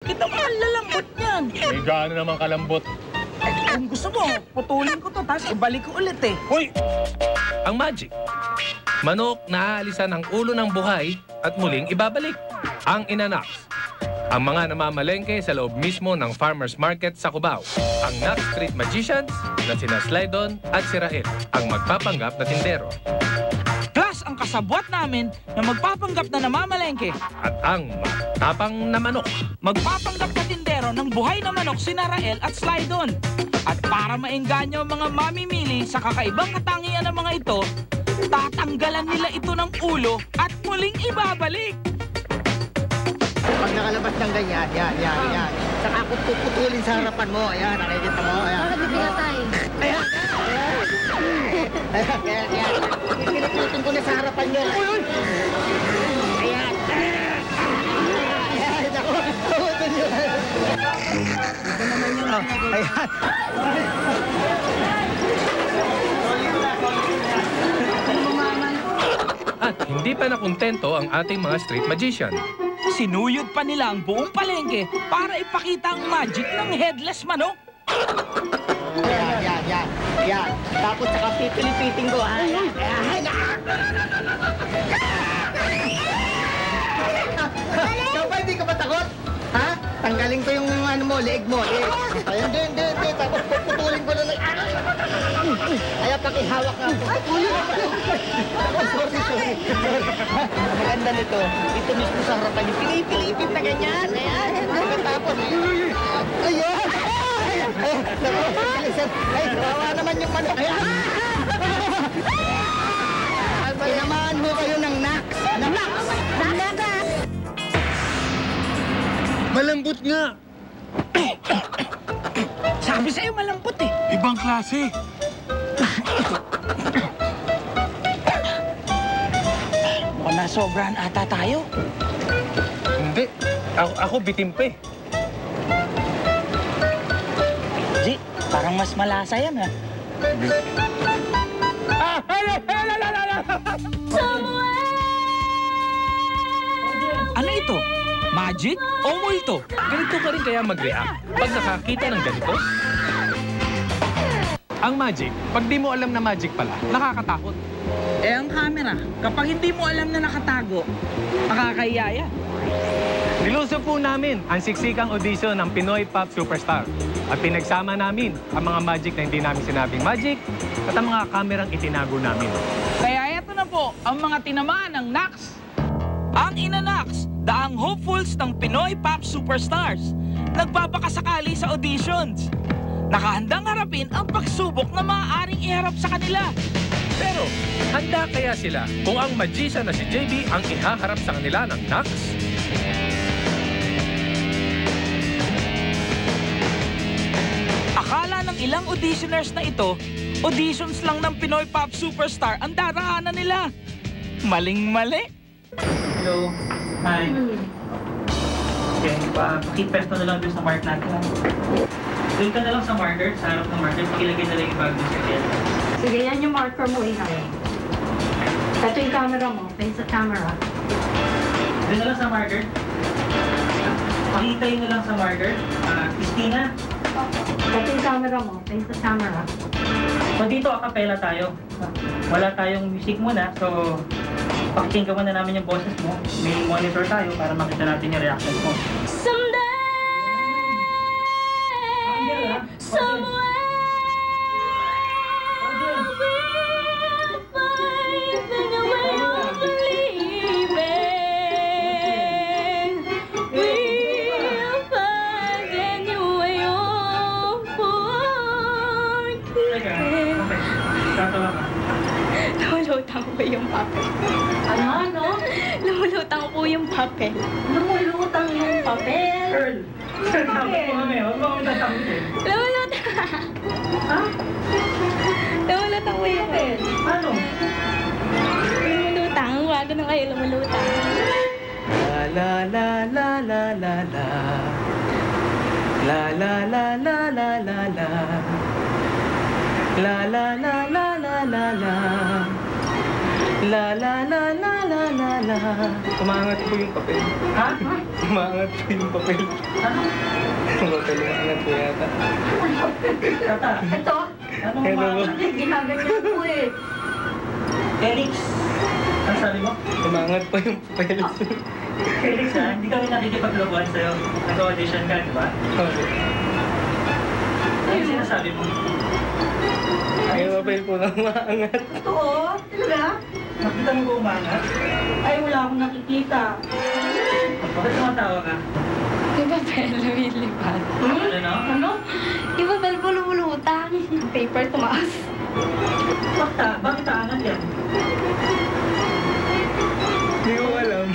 Kita mo, ang lalambot niyan. May gaano naman kalambot. Kung gusto mo, putulin ko to, tapos ibalik ko ulit eh. Hoy! Ang magic. Manok na aalisan ang ulo ng buhay at muling ibabalik. Ang inanax. Ang mga namamalengke sa loob mismo ng farmer's market sa Cubao. Ang Knox Street Magicians na sina Slydon at si Rael, ang magpapanggap na tindero. Plus, ang kasabwat namin na magpapanggap na namamalengke. At ang matapang na manok. Magpapanggap na tindero ng buhay na manok si Rael at Slydon. At para maengganyo ang mga mamimili sa kakaibang katangian ng mga ito, tatanggalan nila ito ng ulo at muling ibabalik. Pag nakalabas ng ganyan, yan. Saka kung puputulin sa harapan mo, ayan, nakikita mo, ayan. Bakit pinatay? Ayan. Piniputun ko na sa harapan nyo. Ayan. Ayan, ako. Putun nyo. Ito naman yung ayan. At hindi pa nakontento ang ating mga street magician. Sinuyod pa nila ang buong palengke para ipakita ang magic ng headless manok. Yan. Tapos saka pipilipitin ko. Ikaw ba hindi ka matakot? Ha? Tanggalin ko yung ano mo, leeg mo. Ayun, hindi. Tapos puputulin ko na. Ayaw pakihawak nga. Sorry. Maganda nito. Ito mismo sa harapan yung pinipilipit na ganyan. Ayan. Tapos. Ayun. Ay, kawawa naman yung manok. Ayan. Tinamaan mo kayo ng Knox. Knox. Malambot nga! Sabi sa'yo malambot eh. Ibang klase. Mukhang nasobrahan ata tayo. Hindi. Ako bitimpe. G, parang mas malasa yan ha. Ano ito? Magic o multo? Ganito ka rin kaya mag-react pag nakakita ng ganito? Ang magic, pag di mo alam na magic pala, nakakatakot. Eh ang camera, kapag hindi mo alam na nakatago, nakakayaya. Niluso po namin ang siksikang audition ng Pinoy Pop Superstar. At pinagsama namin ang mga magic na hindi namin sinabing magic at ang mga kamerang itinago namin. Kaya eto na po ang mga tinamaan ng Knox. Ang inanax, daang hopefuls ng Pinoy Pop Superstars. Nagbabakasakali sa auditions. Nakahandang harapin ang pagsubok na maaaring iharap sa kanila. Pero, handa kaya sila kung ang magician na si JB ang ihaharap sa kanila ng Knox? Akala ng ilang auditioners na ito, auditions lang ng Pinoy Pop Superstar ang daraanan nila. Maling-mali. Hello. Hi. Okay, pakipwesto na lang doon sa mark natin. Doon ka na lang sa marker, sa harap ng marker, pakilagay na lang yung bag doon sa kaya. Sige, yan yung marker mo, Iha. Ito yung camera mo. Face sa camera. Doon na lang sa marker. Pakitay na lang sa marker. Christina. Ito yung camera mo. Face sa camera. So dito, acapella tayo. Wala tayong music muna, so pakinggan muna namin yung boses mo. May monitor tayo para makita natin yung reactions mo. Someday, somewhere, we'll find the way of believing. We'll find a new way of forgiving. Tatawa ka. Lumulutang po yung papel. Ano? Lumulutang po yung papel. Lumulutang yung papel? Girl! Sabi ko kami, huwag mo kami tatakutin. Lumulutang! Ha? Lumulutang po yung papel. Ano? Lumulutang. Wag na kayo lumulutang. La la la la la la. La la la la la la la. La la la la la la la. La la la la la Umangat po yung papel. Ha? Umangat po yung papel. Ano? Yung papel umangat po yata. Tata, Ito, anong Hello. ginaganyan po eh. Felix, ano sabi mo? Umangat po yung papel. Felix ha, hindi kami nakikipaglokohan sa'yo. Nag-audition ka, di ba? Okay. Ano sinasabi mo? Yung papel po na umangat. Totoo? Talaga? Nakita mo ba umangat? Ay, wala akong nakikita. Bakit tumatawa ka? Yung papel, lumilipad. Ano? Ano? Yung papel po lumulutang. Paper tumaas. Bakit aangat yan? Hindi ko alam.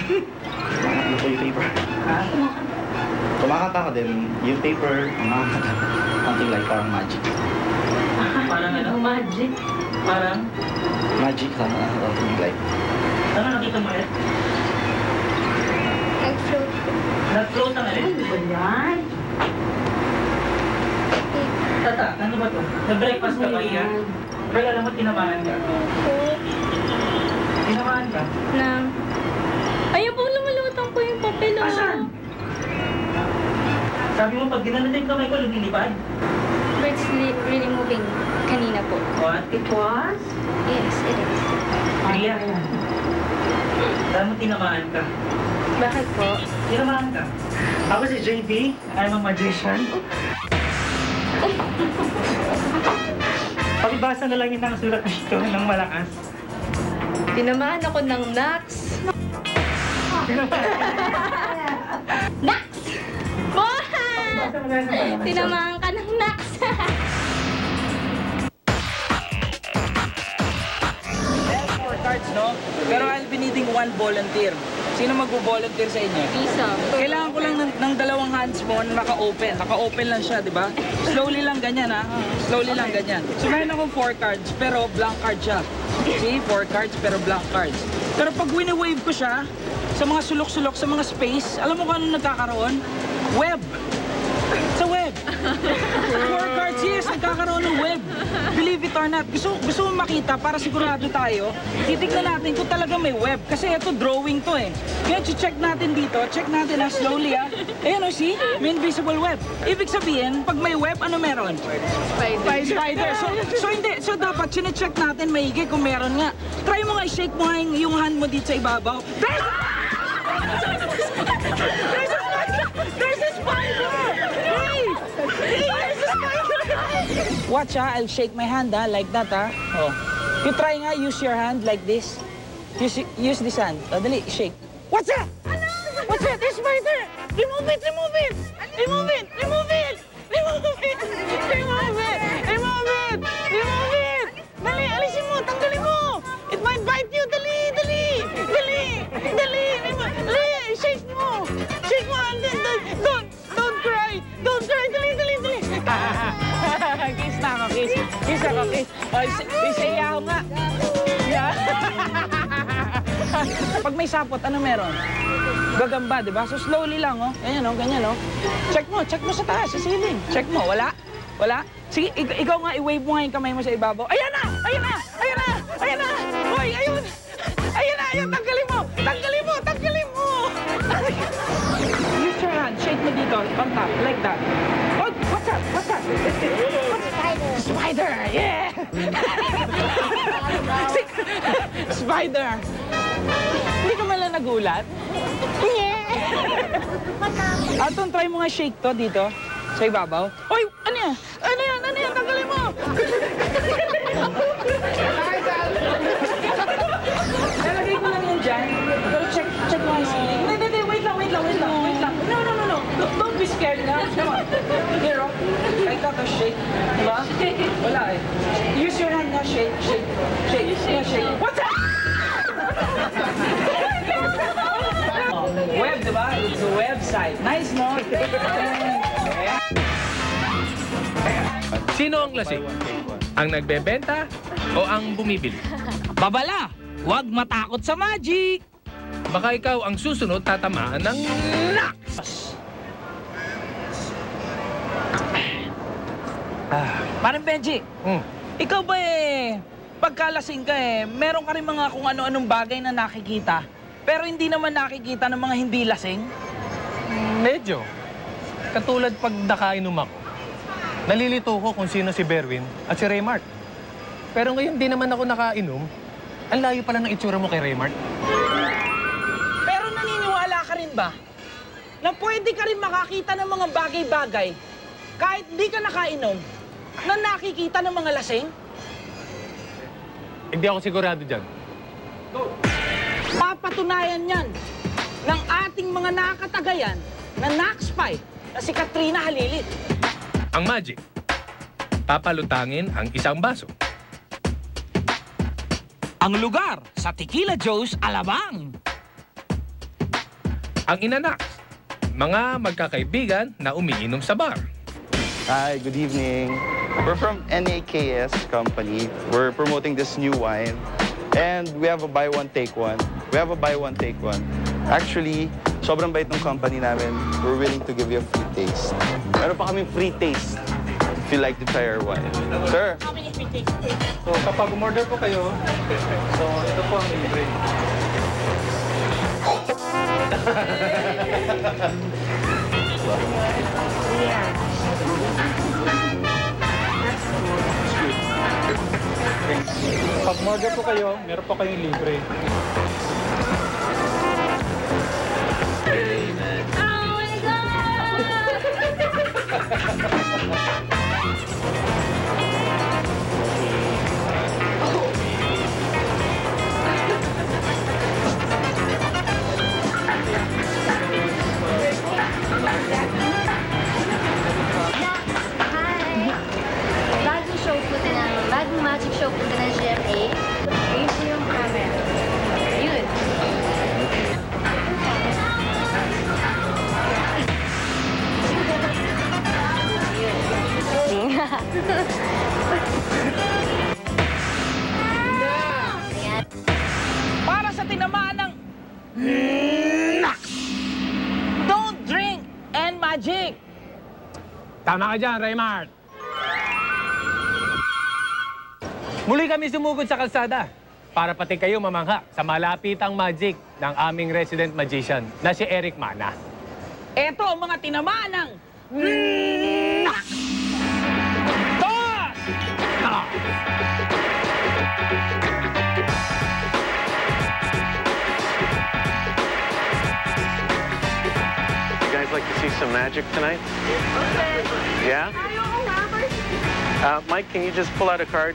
Umangat po yung paper. Ha? Kumakanta ka din, yung paper, umangat. Something like parang magic. Parang ano? Magic. Parang? Magic, something like. Ano nakita mo ulit? Nag-float. Nag-float ang alin? Ano ba yan? Tata, ano ba to? Nag-breakfast ka ba iya? Pero alam mo, tinamaan ka. Tinamaan ka? Na. Ayun po, lumulutang po yung papel. oh. Asan? Sabi mo, pag ginanod yung kamay ko, lumilipad. Birds really moving kanina po. What? It was? Yes, it is. Ria. Alam mo, tinamaan ka. Bakit po? Tinamaan ka. Ako si JP, I'm a magician. Pakibasa na lang yung nakasulat dito ng malakas. Tinamaan ako ng Nax. Nax! Boha! Basa mo lang ng malakas. Tinamaan ka ng Nax. Four cards, no? Pero I'll be needing one volunteer. Sino mag-volunteer sa inyo? Isa. Kailangan ko lang ng dalawang hands mo na naka-open. Naka-open lang siya, di ba? Slowly lang ganyan, ha? Slowly lang ganyan. So, meron akong 4 cards, pero blank card siya. See? 4 cards, pero blank cards. Pero pag wini-wave ko siya, sa mga sulok-sulok, sa mga space, alam mo kung ano nagkakaroon? Web. Sa web. 4 cards, yes, nagkakaroon ng web. Believe it or not. Gusto mo makita para sigurado tayo, titignan natin kung talaga may web. Kasi ito, drawing to eh. Kaya check natin dito, check natin na slowly ah. Ayan o, see? May invisible web. Ibig sabihin, pag may web, ano meron? Spider. So dapat chine-check natin maigi kung meron nga. Try mo nga, i-shake mo nga yung hand mo dito sa ibabaw. There's a spider! Hey! There's a spider! Watch I'll shake my hand like that Oh. You try nga, use your hand like this. Use this hand. Dali, shake. What's that? What's that? There's spider! Remove it! Remove it! Remove it! Remove it! Remove it! Remove it! Remove it! Remove it! Dali, alisin mo! Tanggalin mo! It might bite you! Dali! Dali! Dali! Dali! Dali! Shake mo! Shake mo! Don't cry! Don't cry! Dali! Dali! Dali! Kiss na ako, kiss. Kiss ako, kiss. O, isaya ako nga. Yeah. Pag may sapot, ano meron? Gagamba, di ba? So slowly lang, oh. Ganyan, oh, ganyan, oh. Check mo sa taas, sa ceiling. Check mo, wala? Wala? Sige, ikaw nga, i-wave mo nga yung kamay mo sa ibabaw. Ayan na! Ayan na! Ayan na! Ayan na! Hoy, ayun! Ayan na! Ayan, tanggalin mo! Tanggalin mo! Tanggalin mo! Use your hand. Shake mo dito, on top, like that. Oh, what's that? What's that? Spider! Yeah! Spider! Hindi ka man lang nagulat? Yeah! Alton, try mo nga shake to dito. Sa ibabaw. Oy! Ano yan? Ano yan? Ano yan? Tanggalin mo! Nalagay ko lang yan dyan. Pero check mo yung ceiling. Hindi. Wait lang. No. Don't be scared na. Come on. Here, oh. Like that, oh, shake. Diba? Wala eh. Use your hand na. Shake. Yeah, shake. What's that? Web, diba? It's a website. Nice, no? Sino ang lasing? Ang nagbebenta o ang bumibili? Babala! Huwag matakot sa magic! Baka ikaw ang susunod tatamaan ng Nax! Parang Benji, ikaw ba pagkalasing ka meron ka rin mga kung ano-anong bagay na nakikita Pero hindi naman nakikita ng mga hindi lasing. Medyo. Katulad pag nakainom ako. Nalilito ko kung sino si Berwin at si Raymart. Pero ngayon di naman ako nakainom. Ang layo pala ng itsura mo kay Raymart. Pero naniniwala ka rin ba na pwede ka rin makakita ng mga bagay-bagay kahit di ka nakainom na nakikita ng mga lasing? Hindi ako sigurado dyan. Papatunayan yan ng ating mga nakatagayan na Naxpay na si Katrina Halilit. Ang magic. Papalutangin ang isang baso. Ang lugar sa Tequila Joe's Alabang. Ang inanax. Mga magkakaibigan na umiinom sa bar. Hi, good evening. We're from NAKS company. We're promoting this new wine. And we have a buy one, take one. We have a buy one, take one. Actually, sobrang bait ng company namin. We're willing to give you a free taste. Meron pa kaming free taste if you like to try our wine. Sir? So kapag umorder po kayo, so ito po ang libre. Pag umorder po kayo, meron po kayong libre. Bagong magic show po ng GMA. Ayun po yung camera. Yun. Para sa tinamaan ng Nax! Don't drink and magic! Tama ka dyan, Raymart. Muli kami sumugod sa kalsada para pati kayo mamangha sa malapitang magic ng aming resident magician na si Eric Mana. Ito ang mga tinamaan ng Nax! Toss! You guys like to see some magic tonight? Yeah? Mike, can you just pull out a card?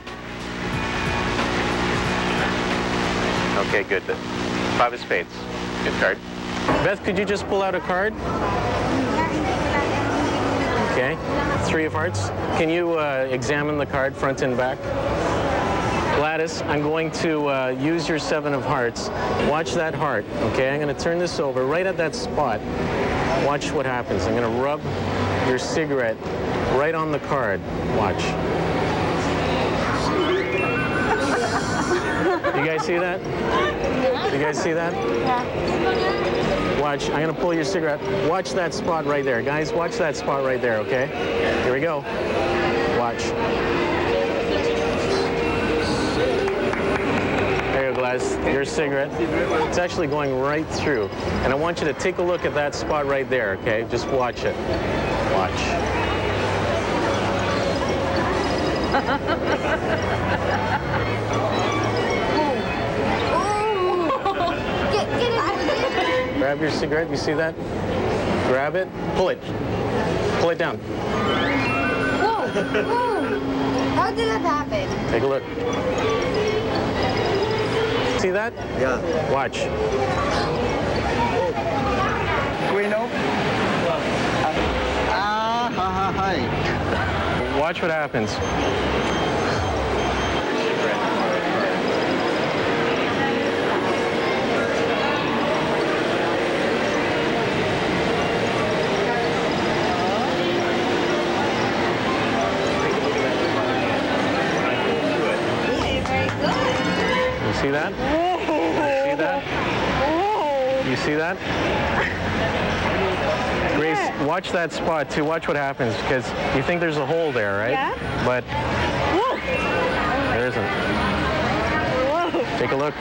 Okay, good. Five of spades. Good card. Beth, could you just pull out a card? Okay. Three of hearts. Can you examine the card front and back? Gladys, I'm going to use your seven of hearts. Watch that heart, okay? I'm going to turn this over right at that spot. Watch what happens. I'm going to rub your cigarette right on the card. Watch. You guys see that? You guys see that? Yeah. Watch, I'm gonna pull your cigarette. Watch that spot right there. Guys, watch that spot right there, okay? Here we go. Watch. There you go, Gladys. Your cigarette. It's actually going right through. And I want you to take a look at that spot right there, okay? Just watch it. Watch. Grab your cigarette, you see that? Grab it, pull it. Pull it down. Whoa! Whoa! How did that happen? Take a look. See that? Yeah. Watch. Quino? Hi. Watch what happens. See that? See that? You see that? Grace, watch that spot too. Watch what happens because you think there's a hole there, right? Yeah. But there isn't. Whoa. Take a look.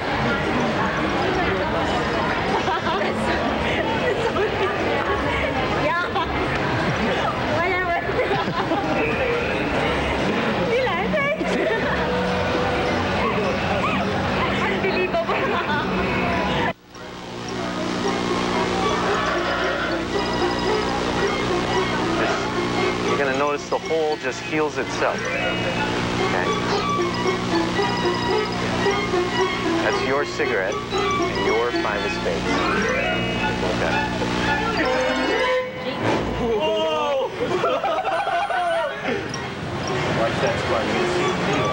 notice the hole just heals itself. Okay? That's your cigarette and your 5 of spades. Okay. Watch that squad. You can see the deal.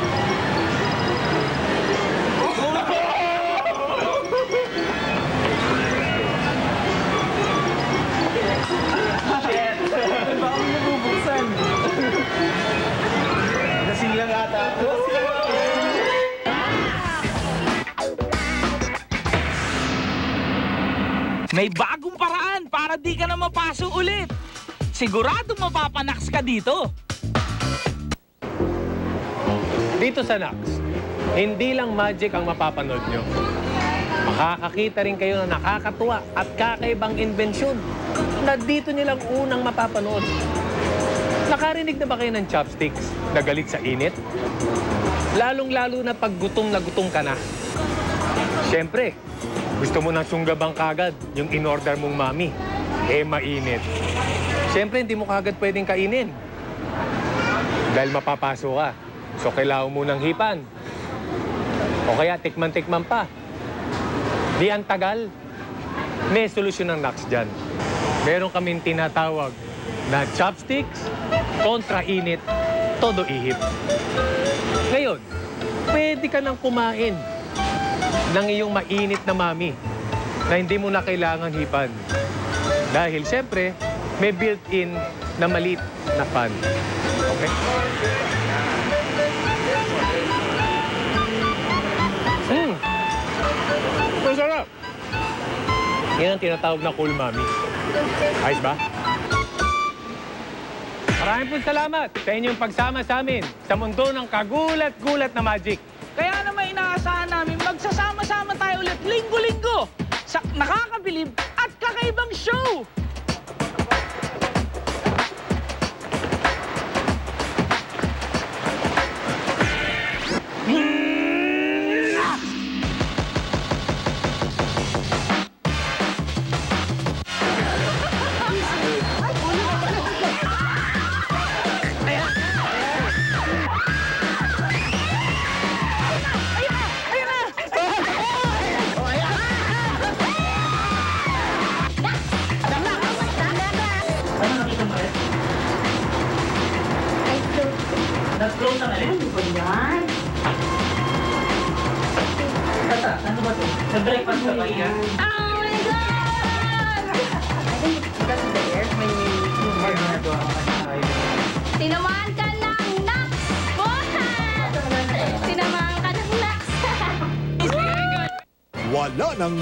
Nasilang ata ako. May bagong paraan para di ka na mapaso ulit. Siguradong mapapanaks ka dito. Dito sa Nax, hindi lang magic ang mapapanood nyo. Makakakita rin kayo ng nakakatuwa at kakaibang invensyon na dito nilang unang mapapanood. Nakarinig na ba kayo ng chopsticks na galit sa init? Lalong-lalo na pag gutom na gutom ka na. Siyempre, gusto mo nang sunggabang kagad yung in-order mong mami. Eh, mainit. Siyempre, hindi mo kagad pwedeng kainin. Dahil mapapaso ka. So, kailangan mo ng hipan. O kaya, tikman-tikman pa. Di ang tagal. May solusyon ng Nax dyan. Meron kaming tinatawag na chopsticks, kontra init, todo ihip. Ngayon, pwede ka nang kumain ng iyong mainit na mami na hindi mo na kailangan hipan. Dahil, siyempre, may built-in na maliit na pan. Okay? Masarap! Yan ang tinatawag na cool mami. Ayos ba? Maraming po salamat sa inyong pagsama sa amin sa mundo ng kagulat-gulat na magic. Kaya naman inaasahan namin magsasama-sama tayo ulit linggo-linggo sa nakakabilib at kakaibang show. Nag-close ang alin? Ano ba yan? Tata, ano ba ito? Nag-breakfast ka ba yan? Oh my God! I think it's because of the air when you Tinamaan ka ng Nax! Tinamaan ka ng Nax! Wala nang